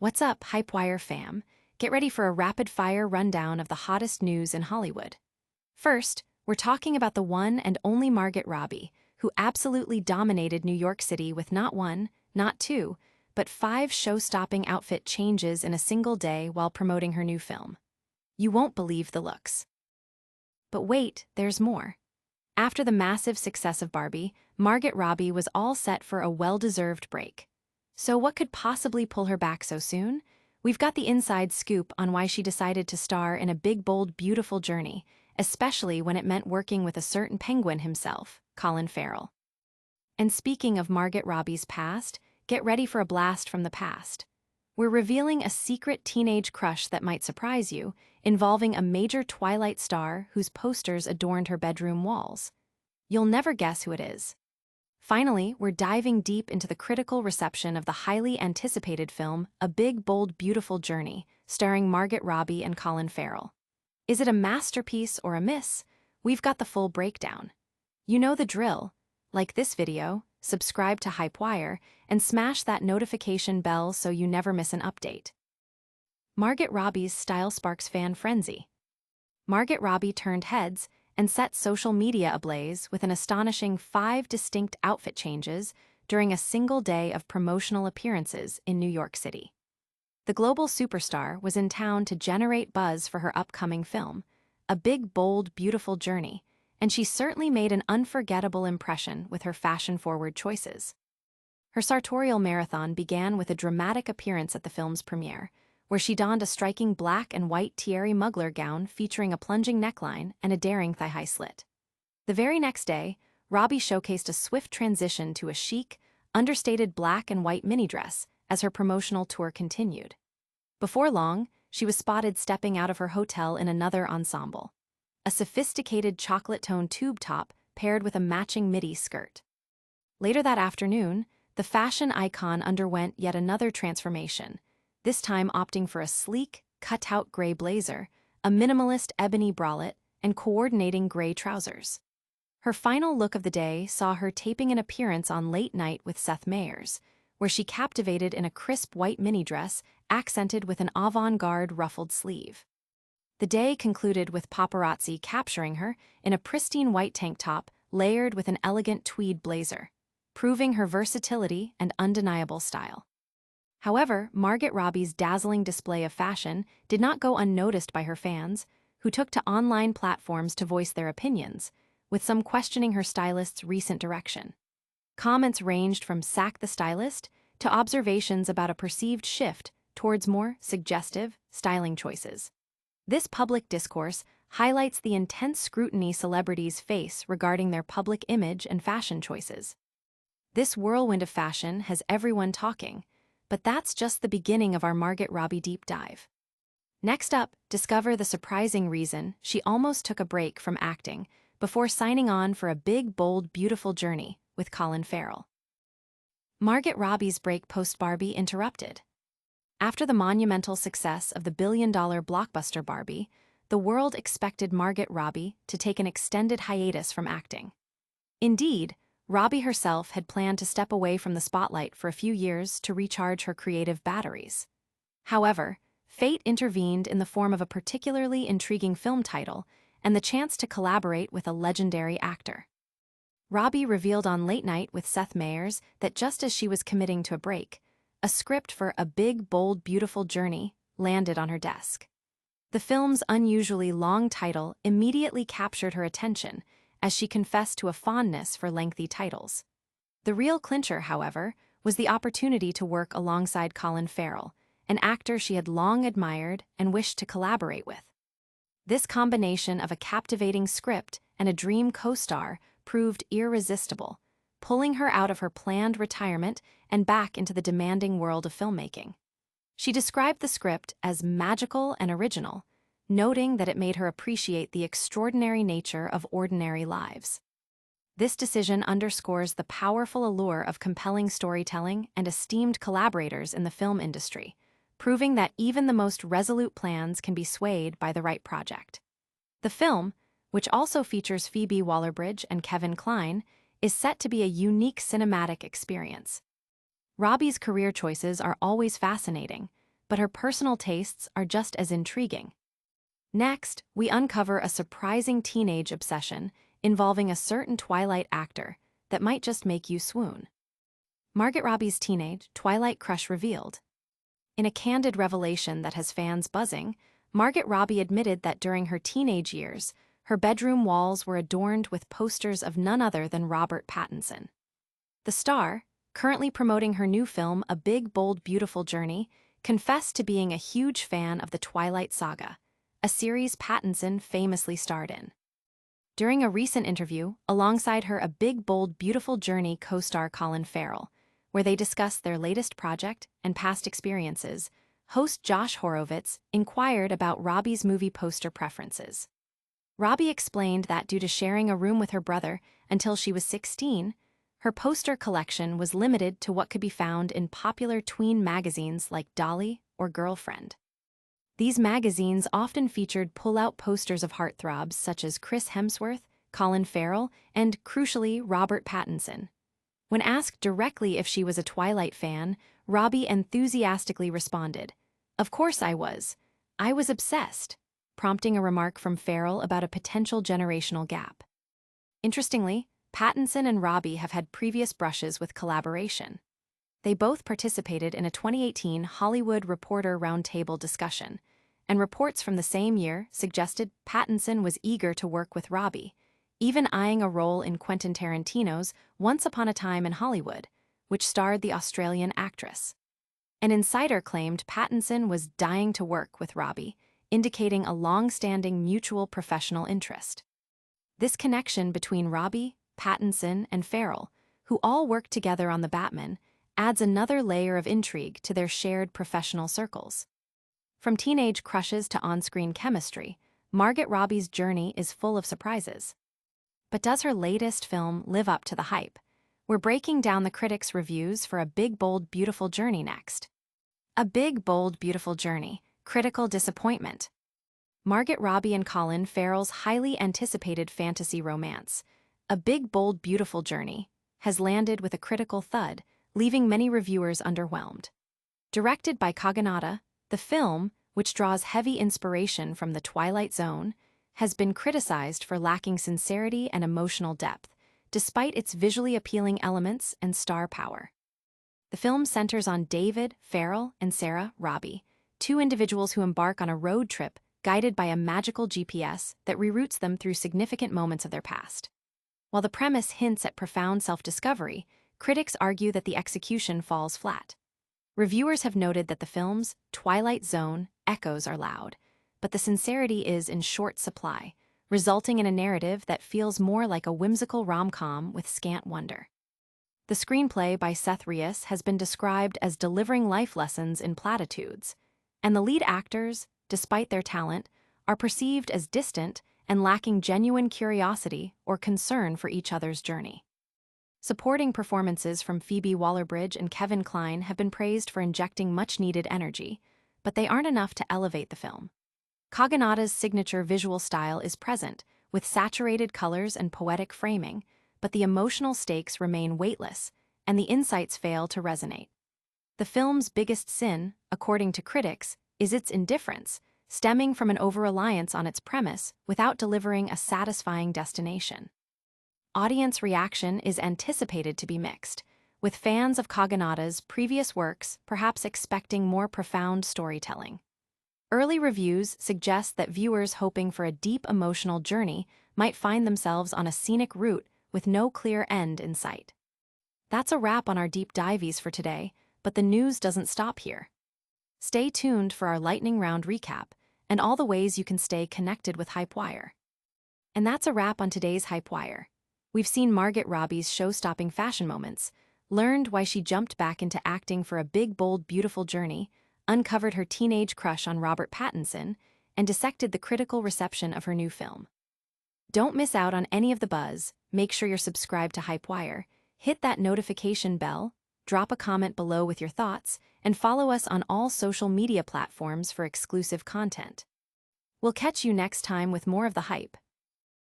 What's up, HypeWire fam? Get ready for a rapid-fire rundown of the hottest news in Hollywood. First, we're talking about the one and only Margot Robbie, who absolutely dominated New York City with not one, not two, but 5 show-stopping outfit changes in a single day while promoting her new film. You won't believe the looks. But wait, there's more. After the massive success of Barbie, Margot Robbie was all set for a well-deserved break. So what could possibly pull her back so soon? We've got the inside scoop on why she decided to star in a big, bold, beautiful journey, especially when it meant working with a certain penguin himself, Colin Farrell. And speaking of Margot Robbie's past, get ready for a blast from the past. We're revealing a secret teenage crush that might surprise you, involving a major Twilight star whose posters adorned her bedroom walls. You'll never guess who it is. Finally, we're diving deep into the critical reception of the highly anticipated film A Big, Bold, Beautiful Journey, starring Margot Robbie and Colin Farrell. Is it a masterpiece or a miss? We've got the full breakdown. You know the drill. Like this video, subscribe to HypeWire, and smash that notification bell so you never miss an update. Margot Robbie's style sparks fan frenzy. Margot Robbie turned heads and set social media ablaze with an astonishing 5 distinct outfit changes during a single day of promotional appearances in New York City. The global superstar was in town to generate buzz for her upcoming film, A Big, Bold, Beautiful Journey, and she certainly made an unforgettable impression with her fashion-forward choices. Her sartorial marathon began with a dramatic appearance at the film's premiere, where she donned a striking black and white Thierry Mugler gown featuring a plunging neckline and a daring thigh-high slit. The very next day, Robbie showcased a swift transition to a chic, understated black and white mini dress as her promotional tour continued. Before long, she was spotted stepping out of her hotel in another ensemble, a sophisticated chocolate-toned tube top paired with a matching midi skirt. Later that afternoon, the fashion icon underwent yet another transformation, this time opting for a sleek, cut-out gray blazer, a minimalist ebony bralette, and coordinating gray trousers. Her final look of the day saw her taping an appearance on Late Night with Seth Meyers, where she captivated in a crisp white mini dress accented with an avant-garde ruffled sleeve. The day concluded with paparazzi capturing her in a pristine white tank top layered with an elegant tweed blazer, proving her versatility and undeniable style. However, Margot Robbie's dazzling display of fashion did not go unnoticed by her fans, who took to online platforms to voice their opinions, with some questioning her stylist's recent direction. Comments ranged from "sack the stylist" to observations about a perceived shift towards more suggestive styling choices. This public discourse highlights the intense scrutiny celebrities face regarding their public image and fashion choices. This whirlwind of fashion has everyone talking, but that's just the beginning of our Margot Robbie deep dive. Next up, discover the surprising reason she almost took a break from acting before signing on for A Big, Bold, Beautiful Journey with Colin Farrell. Margot Robbie's break post-Barbie interrupted. After the monumental success of the billion-dollar blockbuster Barbie, the world expected Margot Robbie to take an extended hiatus from acting. Indeed, Robbie herself had planned to step away from the spotlight for a few years to recharge her creative batteries. However, fate intervened in the form of a particularly intriguing film title and the chance to collaborate with a legendary actor. Robbie revealed on Late Night with Seth Meyers that just as she was committing to a break, a script for A Big, Bold, Beautiful Journey landed on her desk. The film's unusually long title immediately captured her attention, as she confessed to a fondness for lengthy titles. The real clincher, however, was the opportunity to work alongside Colin Farrell, an actor she had long admired and wished to collaborate with. This combination of a captivating script and a dream co-star proved irresistible, pulling her out of her planned retirement and back into the demanding world of filmmaking. She described the script as magical and original, noting that it made her appreciate the extraordinary nature of ordinary lives. This decision underscores the powerful allure of compelling storytelling and esteemed collaborators in the film industry, proving that even the most resolute plans can be swayed by the right project. The film, which also features Phoebe Waller-Bridge and Kevin Kline, is set to be a unique cinematic experience. Robbie's career choices are always fascinating, but her personal tastes are just as intriguing. Next, we uncover a surprising teenage obsession involving a certain Twilight actor that might just make you swoon. Margot Robbie's teenage Twilight crush revealed. In a candid revelation that has fans buzzing, Margot Robbie admitted that during her teenage years, her bedroom walls were adorned with posters of none other than Robert Pattinson. The star, currently promoting her new film A Big, Bold, Beautiful Journey, confessed to being a huge fan of the Twilight saga, a series Pattinson famously starred in. During a recent interview, alongside her A Big, Bold, Beautiful Journey co-star Colin Farrell, where they discussed their latest project and past experiences, host Josh Horowitz inquired about Robbie's movie poster preferences. Robbie explained that due to sharing a room with her brother until she was 16, her poster collection was limited to what could be found in popular tween magazines like Dolly or Girlfriend. These magazines often featured pull-out posters of heartthrobs such as Chris Hemsworth, Colin Farrell, and, crucially, Robert Pattinson. When asked directly if she was a Twilight fan, Robbie enthusiastically responded, "Of course I was. I was obsessed," prompting a remark from Farrell about a potential generational gap. Interestingly, Pattinson and Robbie have had previous brushes with collaboration. They both participated in a 2018 Hollywood Reporter Roundtable discussion, and reports from the same year suggested Pattinson was eager to work with Robbie, even eyeing a role in Quentin Tarantino's Once Upon a Time in Hollywood, which starred the Australian actress. An insider claimed Pattinson was dying to work with Robbie, indicating a long-standing mutual professional interest. This connection between Robbie, Pattinson, and Farrell, who all worked together on The Batman, adds another layer of intrigue to their shared professional circles. From teenage crushes to on-screen chemistry, Margot Robbie's journey is full of surprises. But does her latest film live up to the hype? We're breaking down the critics' reviews for A Big, Bold, Beautiful Journey next. A Big, Bold, Beautiful Journey, critical disappointment. Margot Robbie and Colin Farrell's highly anticipated fantasy romance, A Big, Bold, Beautiful Journey, has landed with a critical thud, leaving many reviewers underwhelmed. Directed by Kaganata, the film, which draws heavy inspiration from the Twilight Zone, has been criticized for lacking sincerity and emotional depth, despite its visually appealing elements and star power. The film centers on David, Farrell, and Sarah, Robbie, two individuals who embark on a road trip guided by a magical GPS that reroutes them through significant moments of their past. While the premise hints at profound self-discovery, critics argue that the execution falls flat. Reviewers have noted that the film's Twilight Zone echoes are loud, but the sincerity is in short supply, resulting in a narrative that feels more like a whimsical rom-com with scant wonder. The screenplay by Seth Reyes has been described as delivering life lessons in platitudes, and the lead actors, despite their talent, are perceived as distant and lacking genuine curiosity or concern for each other's journey. Supporting performances from Phoebe Waller-Bridge and Kevin Kline have been praised for injecting much-needed energy, but they aren't enough to elevate the film. Kaganata's signature visual style is present, with saturated colors and poetic framing, but the emotional stakes remain weightless, and the insights fail to resonate. The film's biggest sin, according to critics, is its indifference, stemming from an over-reliance on its premise without delivering a satisfying destination. Audience reaction is anticipated to be mixed, with fans of Kaganata's previous works perhaps expecting more profound storytelling. Early reviews suggest that viewers hoping for a deep emotional journey might find themselves on a scenic route with no clear end in sight. That's a wrap on our deep dives for today, but the news doesn't stop here. Stay tuned for our lightning round recap and all the ways you can stay connected with HypeWire. And that's a wrap on today's HypeWire. We've seen Margot Robbie's show-stopping fashion moments, learned why she jumped back into acting for A Big, Bold, Beautiful Journey, uncovered her teenage crush on Robert Pattinson, and dissected the critical reception of her new film. Don't miss out on any of the buzz. Make sure you're subscribed to HypeWire, hit that notification bell, drop a comment below with your thoughts, and follow us on all social media platforms for exclusive content. We'll catch you next time with more of the hype.